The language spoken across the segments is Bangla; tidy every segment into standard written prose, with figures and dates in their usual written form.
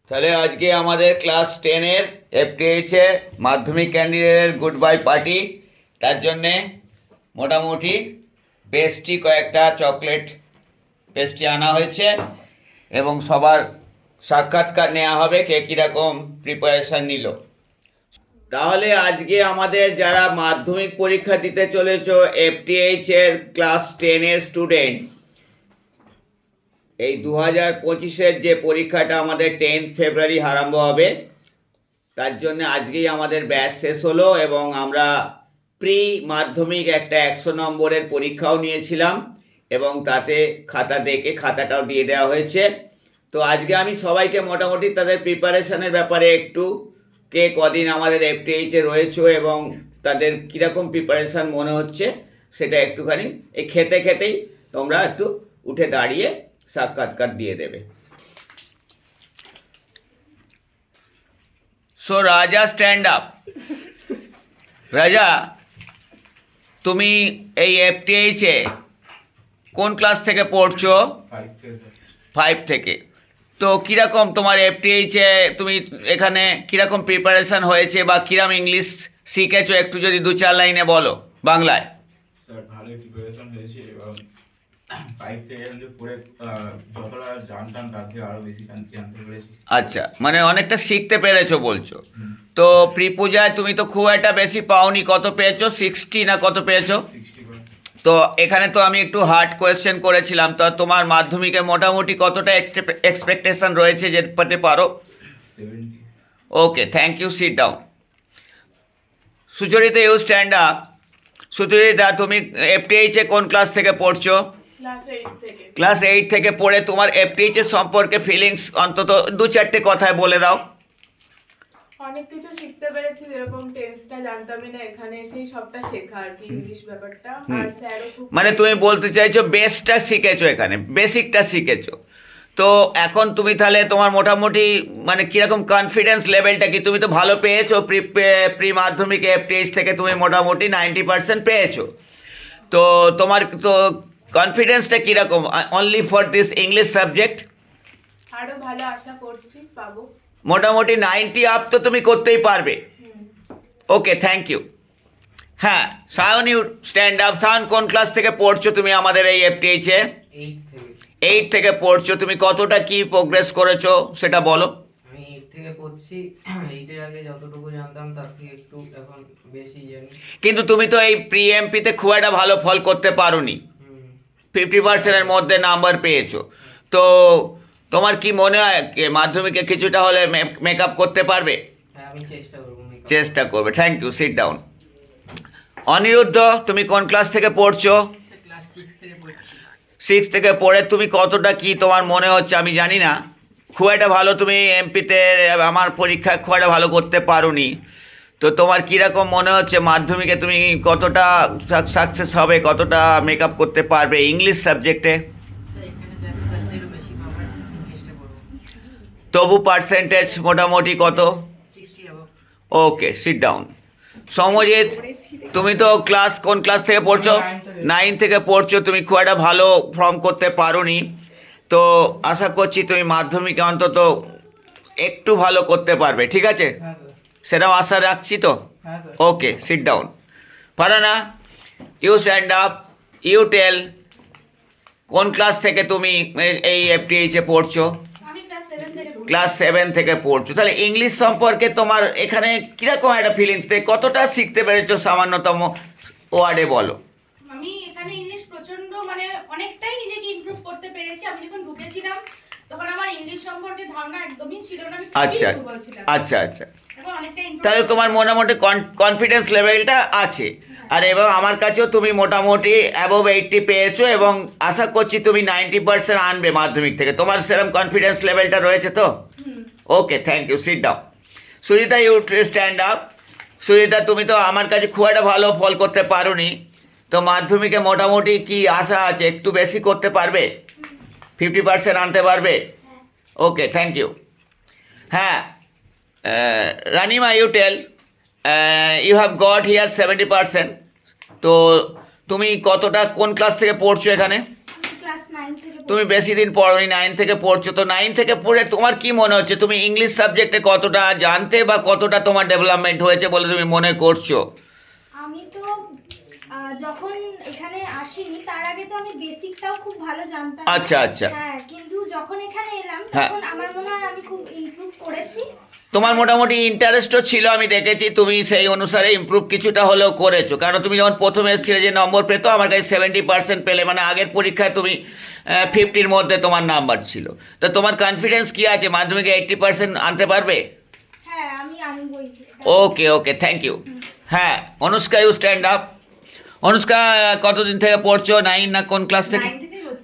তাহলে আজকে আমাদের ক্লাস 10-এর FTH এর মাধ্যমিক ক্যান্ডিডেটের গুড বাই পার্টি। তার জন্যে মোটামুটি পেস্ট্রি, কয়েকটা চকলেট পেস্ট্রি আনা হয়েছে এবং সবার সাক্ষাৎকার নেওয়া হবে, কে কীরকম প্রিপারেশান নিল। তাহলে আজকে আমাদের যারা মাধ্যমিক পরীক্ষা দিতে চলেছ FTH এর ক্লাস 10-এর স্টুডেন্ট, এই 2025-এর যে পরীক্ষাটা আমাদের 10 ফেব্রুয়ারি আরম্ভ হবে, তার জন্য আজকেই আমাদের ব্যাচ শেষ হলো এবং আমরা প্রি মাধ্যমিক একটা 100 নম্বরের পরীক্ষাও নিয়েছিলাম এবং তাতে খাতা দেখে খাতাটাও দিয়ে দেওয়া হয়েছে। তো আজকে আমি সবাইকে মোটামুটি তাদের প্রিপারেশনের ব্যাপারে একটু, কে কদিন আমাদের FTH-এ রয়েছে এবং তাদের কীরকম প্রিপারেশান মনে হচ্ছে সেটা একটুখানি এই খেতে খেতেই তোমরা একটু উঠে দাঁড়িয়ে সাক্ষাৎকার দিয়ে দেবে। সো রাজা, স্ট্যান্ড আপ। রাজা, তুমি এই FTH-এ কোন ক্লাস থেকে পড়ছো? 5 থেকে। তো কীরকম তোমার FTH-এ তুমি এখানে কীরকম প্রিপারেশান হয়েছে বা কীরকম ইংলিশ শিখেছো, একটু যদি 2-4 লাইনে বলো বাংলায়। স্যার ভালোই প্রিপারেশন হয়েছে এবং 5 থেকে পড়ে যতটা জানতাম তার থেকে আরও বেশি জানতে পেরেছি। আচ্ছা, মানে অনেকটা শিখতে পেরেছো বলছো। তো প্রি পূজায় তুমি তো খুব একটা বেশি পাওনি, কত পেয়েছো? 60 না কত পেয়েছো? 60%। তো এখানে তো আমি একটু হার্ড কোয়েশ্চেন করেছিলাম, তো তোমার মাধ্যমিকে মোটামুটি কতটা এক্সপেকটেশন রয়েছে যে পেতে পারো? 70। Okay, thank you, sit down. Sucharita, you stand up. Sucharita, তুমি FTH-এ কোন ক্লাস থেকে পড়ছো? ক্লাস 8 থেকে পড়ে তোমার FTH-এর সম্পর্কে ফিলিংস অন্তত 2-4টে কথায় বলে দাও। অনেক কিছু শিখতে পেরেছি, যেরকম টেন্সটা জানতামই না, এখানে এসেই সবটা শেখা আর কি, ইংলিশ ব্যাপারটা। আর স্যারও খুব, মানে তুমি বলতে চাইছো বেসটা শিখেছো, এখানে বেসিকটা শিখেছো। তো এখন তুমি তাহলে তোমার মোটামুটি মানে কীরকম কনফিডেন্স লেভেলটা কি? তুমি তো ভালো পেয়েছো, প্রি মাধ্যমিক FTH থেকে তুমি মোটামুটি 90% পেয়েছো। তো তোমার তো কনফিডেন্সটা কীরকম only for this English subject? আরো ভালো আশা করছি পাবো। মোটামুটি 90 আপ তো তুমি করতেই পারবে। Okay, thank you. হ্যাঁ, Sayan, you stand up. Sayan, কোন ক্লাস থেকে পড়ছো তুমি আমাদের এই FTH-এ? 8 থেকে পড়ছো। তুমি কতটা কি প্রোগ্রেস করেছো সেটা বলো। আমি 8 থেকে পড়ছি। 8-এর আগে যতটুকু জানতাম তার থেকে একটু এখন বেশি জানি। কিন্তু তুমি তো এই প্রি এমপিতে খুব একটা ভালো ফল করতে পারোনি, 50%-এর মধ্যে নাম্বার পেয়েছো। তো তোমার কি মনে হয় মাধ্যমিকে কিছুটা হলে মেকআপ করতে পারবে? হ্যাঁ, আমি চেষ্টা করবো। চেষ্টা করবে। Thank you, sit down. Aniruddha, তুমি কোন ক্লাস থেকে পড়ছো? ক্লাস 6 থেকে পড়ছি। 6 থেকে পড়ে তুমি কতটা কি তোমার মনে হচ্ছে? আমি জানি না, খুব একটা ভালো তুমি এমপিতে আমার পরীক্ষায় খুব একটা ভালো করতে পারোনি। তো তোমার কীরকম মনে হচ্ছে মাধ্যমিকে তুমি কতটা সাকসেস হবে, কতটা মেকআপ করতে পারবে ইংলিশ সাবজেক্টে? তবু পার্সেন্টেজ মোটামুটি কত? 60 ওকে, সিট ডাউন। সমজিৎ, তুমি তো কোন ক্লাস থেকে পড়ছো? 9 থেকে পড়ছো। তুমি খুব একটা ভালো ফর্ম করতে পারোনি। তো আশা করছি তুমি মাধ্যমিকে অন্তত একটু ভালো করতে পারবে, ঠিক আছে? সেটাও আশা রাখছি। তো okay, sit down. Farana, you stand up. You tell, কোন ক্লাস থেকে তুমি এই FTH-এ পড়ছো? আমি ক্লাস 7 থেকে পড়ছো। তাহলে ইংলিশ সম্পর্কে তোমার এখানে কীরকম একটা ফিলিংস, কতটা শিখতে পেরেছো সামান্যতম ওয়ার্ডে বলো। আমি এখানে ইংলিশ প্রচন্ড মানে অনেকটাই নিজেকে ইমপ্রুভ করতে পেরেছি। আমি যখন ঢুকেছিলাম তখন আমার ইংলিশ সম্পর্কে ধারণা একদমই ছিল না। আমি আচ্ছা খুবই দুর্বল ছিলাম। আচ্ছা। এখন অনেকটা improve তাহলে তোমার মোটামুটি কনফিডেন্স লেভেলটা আছে। আর এবং আমার কাছেও তুমি মোটামুটি অ্যাবভ 80 পেয়েছো এবং আশা করছি তুমি 90% আনবে মাধ্যমিক থেকে। তোমার সেরকম কনফিডেন্স লেভেলটা রয়েছে তো? Okay, thank you, sit down. Sujita, you stand up. Sujita, তুমি তো আমার কাছে খুব একটা ভালো ফল করতে পারোনি। তো মাধ্যমিকে মোটামুটি কি আশা আছে, একটু বেশি করতে পারবে? 50% আনতে পারবে? Okay, thank you. হ্যাঁ, Ranima, you tell. You have got here 70%। তো তুমি কতটা কোন ক্লাস থেকে পড়ছো এখানে? ক্লাস 9 থেকে তুমি বেশি দিন পড়োনি, 9 থেকে পড়ছো, তো 9 থেকে পড়ে তোমার কি মনে হচ্ছে তুমি ইংলিশ সাবজেক্টে কতটা জানতে বা কতটা তোমার ডেভেলপমেন্ট হয়েছে বলে তুমি মনে করছো? আমি তো যখন এখানে আসিনি তার আগে তো আমি বেসিকটাও খুব ভালো জানতাম না। আচ্ছা আচ্ছা। হ্যাঁ, কিন্তু যখন এখানে এলাম হ্যাঁ। তখন আমার মনে হয় আমি খুব ইমপ্রুভ করেছি। তোমার মোটামুটি ইন্টারেস্টও ছিল, আমি দেখেছি তুমি সেই অনুসারে ইমপ্রুভ কিছুটা হলেও করেছো, কারণ তুমি যখন প্রথমে এসেছিলে যে নম্বর পেতো আমার কাছে 70% পেলে, মানে আগের পরীক্ষায় তুমি 50-র মধ্যে তোমার নাম্বার ছিল। তো তোমার কনফিডেন্স কি আছে মাধ্যমিকে 80% আনতে পারবে? হ্যাঁ, আমি আনবই। ওকে ওকে, থ্যাংক ইউ। হ্যাঁ Anushka, you stand up. Anushka, কতদিন থেকে পড়ছো? 9 না কোন ক্লাস থেকে?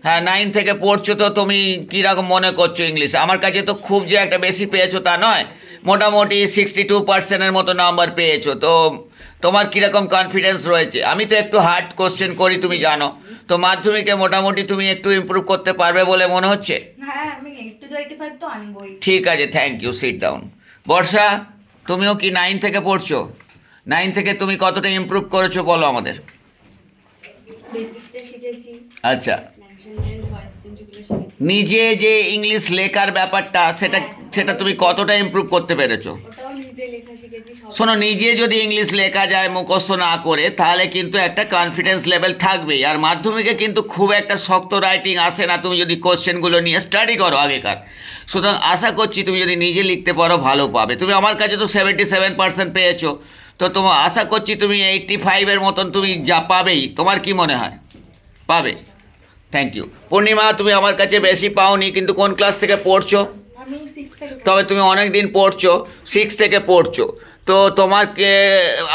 হ্যাঁ 9 থেকে পড়ছো, তো তুমি কীরকম মনে করছো ইংলিশ? আমার কাছে তো খুব যে একটা বেশি পেয়েছো তা নয়, মোটামুটি 62%-এর মতো নাম্বার পেয়েছো, তো তোমার কীরকম কনফিডেন্স রয়েছে? আমি তো একটু হার্ড কোশ্চেন করি তুমি জানো, তো মাধ্যমিকে মোটামুটি তুমি একটু ইমপ্রুভ করতে পারবে বলে মনে হচ্ছে? হ্যাঁ, আমি 85 তো আনবই। ঠিক আছে, থ্যাংক ইউ, সিট ডাউন। বর্ষা, তুমিও কি 9 থেকে পড়ছো? 9 থেকে তুমি কতটা ইমপ্রুভ করেছো বলো আমাদের। বেসিকটা শিখেছি, আচ্ছা, ন্যাশনাল ভয়েস চেঞ্জগুলো শিখেছি। নিজে যে ইংলিশ লেখার ব্যাপারটা সেটা তুমি কতটা ইমপ্রুভ করতে পেরেছো? ওটাও নিজে লেখা শিখেছি সব। শোনো, নিজে যদি ইংলিশ লেখা যায় মুখস্থ না করে, তাহলে কিন্তু একটা কনফিডেন্স লেভেল থাকবেই। আর মাধ্যমিকে কিন্তু খুব একটা শক্ত রাইটিং আসে না, তুমি যদি কোশ্চেনগুলো নিয়ে স্টাডি করো আগেকার। সুতরাং আশা করছি তুমি যদি নিজে লিখতে পারো ভালো পাবে। তুমি আমার কাছে তো 77% পেয়েছো, তো তোমার আশা করছি তুমি 85-এর মতন তুমি যা পাবেই। তোমার কি মনে হয় পাবে? Thank you. পূর্ণিমা, তুমি আমার কাছে বেশি পাওনি, কিন্তু কোন ক্লাস থেকে পড়ছো? আমি 6 থেকে তবে তুমি অনেক দিন পড়ছো, 6 থেকে পড়ছো, তো তোমাকে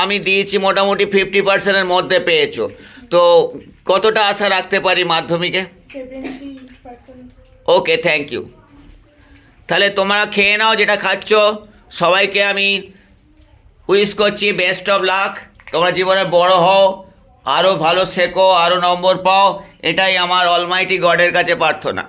আমি দিয়েছি মোটামুটি 50%-এর মধ্যে পেয়েছো, তো কতটা আশা রাখতে পারি মাধ্যমিকে? 70%। Okay, thank you. তাহলে তোমরা খেয়ে নাও যেটা খাচ্ছ। সবাইকে আমি উইশ করছি বেস্ট অফ লাক, তোমরা জীবনে বড় হও, আরও ভালো শেখো, আরও নম্বর পাও, এটাই আমার অলমাইটি গডের কাছে প্রার্থনা।